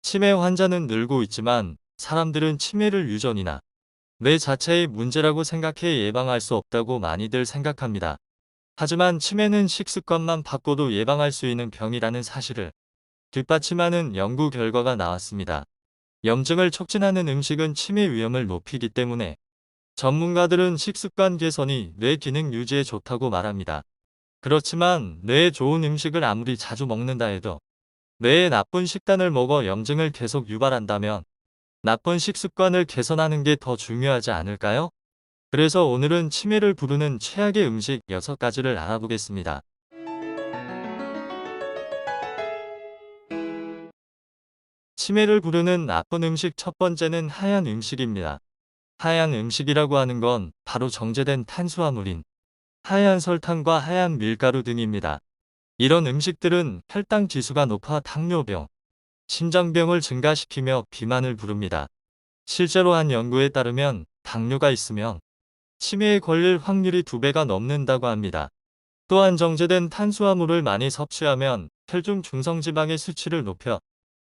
치매 환자는 늘고 있지만 사람들은 치매를 유전이나 뇌 자체의 문제라고 생각해 예방할 수 없다고 많이들 생각합니다. 하지만 치매는 식습관만 바꿔도 예방할 수 있는 병이라는 사실을 뒷받침하는 연구 결과가 나왔습니다. 염증을 촉진하는 음식은 치매 위험을 높이기 때문에 전문가들은 식습관 개선이 뇌 기능 유지에 좋다고 말합니다. 그렇지만 뇌에 좋은 음식을 아무리 자주 먹는다 해도 뇌에 나쁜 식단을 먹어 염증을 계속 유발한다면 나쁜 식습관을 개선하는 게 더 중요하지 않을까요? 그래서 오늘은 치매를 부르는 최악의 음식 6가지를 알아보겠습니다. 치매를 부르는 나쁜 음식 첫 번째는 하얀 음식입니다. 하얀 음식이라고 하는 건 바로 정제된 탄수화물인 하얀 설탕과 하얀 밀가루 등입니다. 이런 음식들은 혈당 지수가 높아 당뇨병, 심장병을 증가시키며 비만을 부릅니다. 실제로 한 연구에 따르면 당뇨가 있으면 치매에 걸릴 확률이 2배가 넘는다고 합니다. 또한 정제된 탄수화물을 많이 섭취하면 혈중 중성지방의 수치를 높여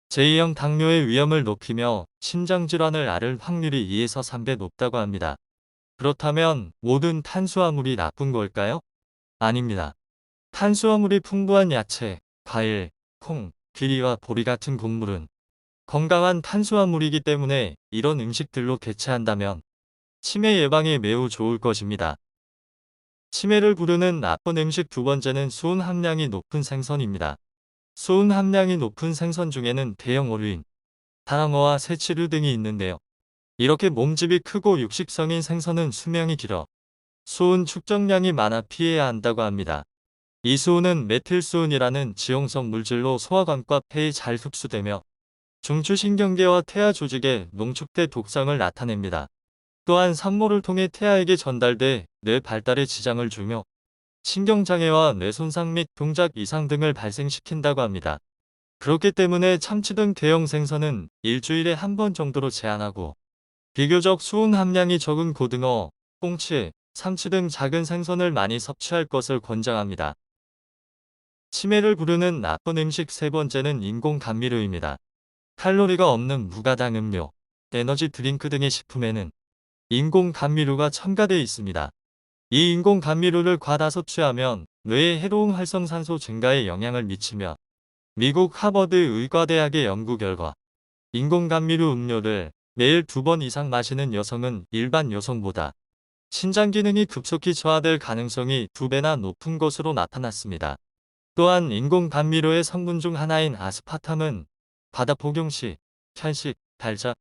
제2형 당뇨의 위험을 높이며 심장질환을 앓을 확률이 2에서 3배 높다고 합니다. 그렇다면 모든 탄수화물이 나쁜 걸까요? 아닙니다. 탄수화물이 풍부한 야채, 과일, 콩, 귀리와 보리 같은 곡물은 건강한 탄수화물이기 때문에 이런 음식들로 대체한다면 치매 예방에 매우 좋을 것입니다. 치매를 부르는 나쁜 음식 두 번째는 수은 함량이 높은 생선입니다. 수은 함량이 높은 생선 중에는 대형 어류인 상어와 새치류 등이 있는데요. 이렇게 몸집이 크고 육식성인 생선은 수명이 길어 수은 축적량이 많아 피해야 한다고 합니다. 이 수은은 메틸수은이라는 지용성 물질로 소화관과 폐에 잘 흡수되며 중추신경계와 태아 조직에 농축돼 독성을 나타냅니다. 또한 산모를 통해 태아에게 전달돼 뇌 발달에 지장을 주며 신경장애와 뇌 손상 및 동작 이상 등을 발생시킨다고 합니다. 그렇기 때문에 참치 등 대형 생선은 일주일에 한 번 정도로 제한하고 비교적 수은 함량이 적은 고등어, 꽁치, 삼치 등 작은 생선을 많이 섭취할 것을 권장합니다. 치매를 부르는 나쁜 음식 세 번째는 인공 감미료입니다. 칼로리가 없는 무가당 음료, 에너지 드링크 등의 식품에는 인공 감미료가 첨가되어 있습니다. 이 인공 감미료를 과다 섭취하면 뇌에 해로운 활성산소 증가에 영향을 미치며 미국 하버드 의과대학의 연구 결과 인공 감미료 음료를 매일 2번 이상 마시는 여성은 일반 여성보다 신장 기능이 급속히 저하될 가능성이 2배나 높은 것으로 나타났습니다. 또한 인공 감미료의 성분 중 하나인 아스파탐은 과다 복용 시 편식, 발작,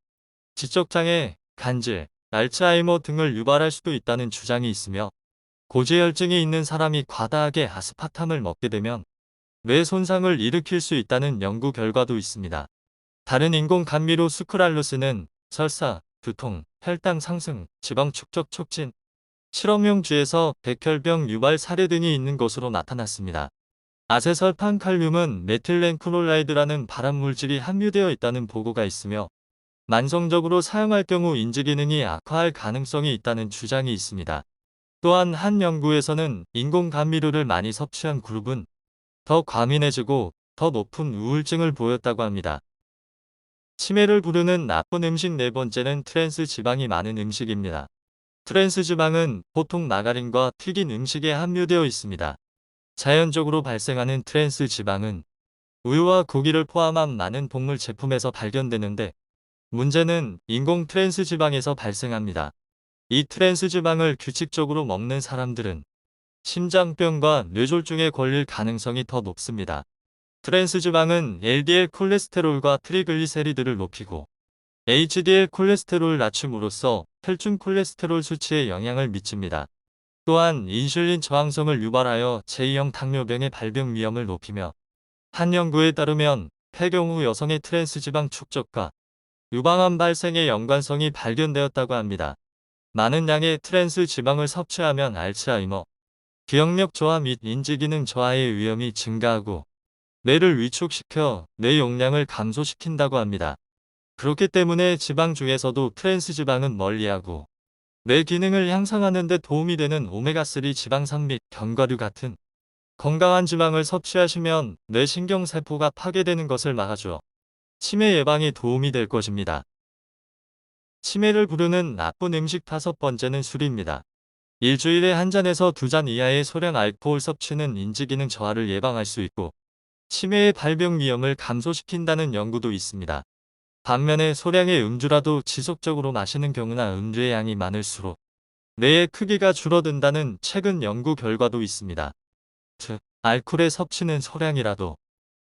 지적장애, 간질, 알츠하이머 등을 유발할 수도 있다는 주장이 있으며 고지혈증이 있는 사람이 과다하게 아스파탐을 먹게 되면 뇌 손상을 일으킬 수 있다는 연구 결과도 있습니다. 다른 인공 감미료 수크랄로스는 설사, 두통, 혈당 상승, 지방 축적 촉진, 실험용 쥐에서 백혈병 유발 사례 등이 있는 것으로 나타났습니다. 아세설판칼륨은 메틸렌클로라이드라는 발암물질이 함유되어 있다는 보고가 있으며 만성적으로 사용할 경우 인지기능이 악화할 가능성이 있다는 주장이 있습니다. 또한 한 연구에서는 인공 감미료를 많이 섭취한 그룹은 더 과민해지고 더 높은 우울증을 보였다고 합니다. 치매를 부르는 나쁜 음식 네 번째는 트랜스 지방이 많은 음식입니다. 트랜스 지방은 보통 마가린과 튀긴 음식에 함유되어 있습니다. 자연적으로 발생하는 트랜스 지방은 우유와 고기를 포함한 많은 동물 제품에서 발견되는데 문제는 인공 트랜스 지방에서 발생합니다. 이 트랜스 지방을 규칙적으로 먹는 사람들은 심장병과 뇌졸중에 걸릴 가능성이 더 높습니다. 트랜스 지방은 LDL 콜레스테롤과 트리글리세리드를 높이고 HDL 콜레스테롤을 낮춤으로써 혈중 콜레스테롤 수치에 영향을 미칩니다. 또한 인슐린 저항성을 유발하여 제2형 당뇨병의 발병 위험을 높이며 한 연구에 따르면 폐경 후 여성의 트랜스 지방 축적과 유방암 발생의 연관성이 발견되었다고 합니다. 많은 양의 트랜스 지방을 섭취하면 알츠하이머, 기억력 저하 및 인지기능 저하의 위험이 증가하고 뇌를 위축시켜 뇌 용량을 감소시킨다고 합니다. 그렇기 때문에 지방 중에서도 트랜스 지방은 멀리하고 뇌 기능을 향상하는 데 도움이 되는 오메가3 지방산 및 견과류 같은 건강한 지방을 섭취하시면 뇌 신경세포가 파괴되는 것을 막아줘 치매 예방에 도움이 될 것입니다. 치매를 부르는 나쁜 음식 5번째는 술입니다. 일주일에 한 잔에서 2잔 이하의 소량 알코올 섭취는 인지기능 저하를 예방할 수 있고 치매의 발병 위험을 감소시킨다는 연구도 있습니다. 반면에 소량의 음주라도 지속적으로 마시는 경우나 음주의 양이 많을수록 뇌의 크기가 줄어든다는 최근 연구 결과도 있습니다. 즉, 알코올의 섭취는 소량이라도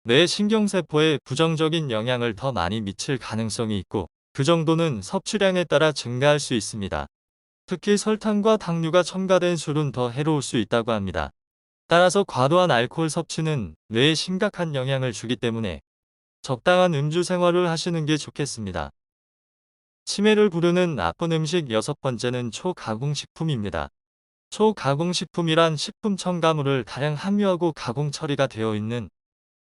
뇌 신경세포에 부정적인 영향을 더 많이 미칠 가능성이 있고 그 정도는 섭취량에 따라 증가할 수 있습니다. 특히 설탕과 당류가 첨가된 술은 더 해로울 수 있다고 합니다. 따라서 과도한 알코올 섭취는 뇌에 심각한 영향을 주기 때문에 적당한 음주 생활을 하시는 게 좋겠습니다. 치매를 부르는 나쁜 음식 6번째는 초가공식품입니다. 초가공식품이란 식품 첨가물을 다량 함유하고 가공 처리가 되어 있는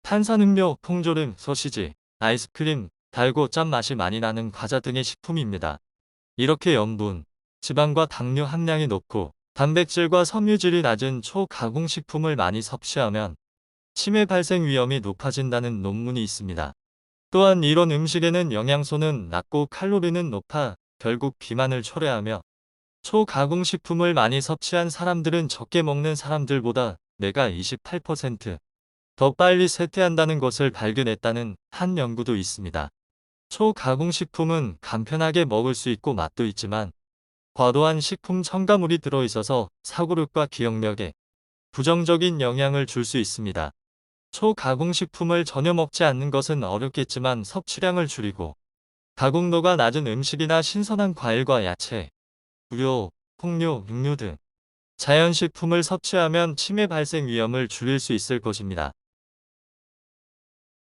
탄산음료, 통조림, 소시지, 아이스크림, 달고 짠맛이 많이 나는 과자 등의 식품입니다. 이렇게 염분, 지방과 당류 함량이 높고 단백질과 섬유질이 낮은 초가공식품을 많이 섭취하면 치매 발생 위험이 높아진다는 논문이 있습니다. 또한 이런 음식에는 영양소는 낮고 칼로리는 높아 결국 비만을 초래하며 초가공식품을 많이 섭취한 사람들은 적게 먹는 사람들보다 뇌가 28%더 빨리 쇠퇴한다는 것을 발견했다는 한 연구도 있습니다. 초가공식품은 간편하게 먹을 수 있고 맛도 있지만 과도한 식품 첨가물이 들어있어서 사고력과 기억력에 부정적인 영향을 줄 수 있습니다. 초가공식품을 전혀 먹지 않는 것은 어렵겠지만 섭취량을 줄이고 가공도가 낮은 음식이나 신선한 과일과 야채, 우유, 콩류, 육류 등 자연식품을 섭취하면 치매 발생 위험을 줄일 수 있을 것입니다.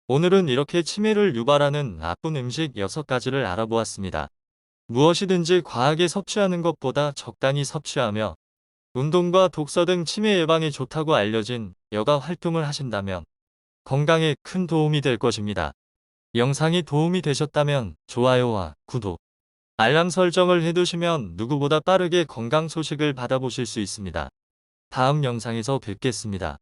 오늘은 이렇게 치매를 유발하는 나쁜 음식 6가지를 알아보았습니다. 무엇이든지 과하게 섭취하는 것보다 적당히 섭취하며 운동과 독서 등 치매 예방에 좋다고 알려진 여가 활동을 하신다면 건강에 큰 도움이 될 것입니다. 영상이 도움이 되셨다면 좋아요와 구독, 알람 설정을 해두시면 누구보다 빠르게 건강 소식을 받아보실 수 있습니다. 다음 영상에서 뵙겠습니다.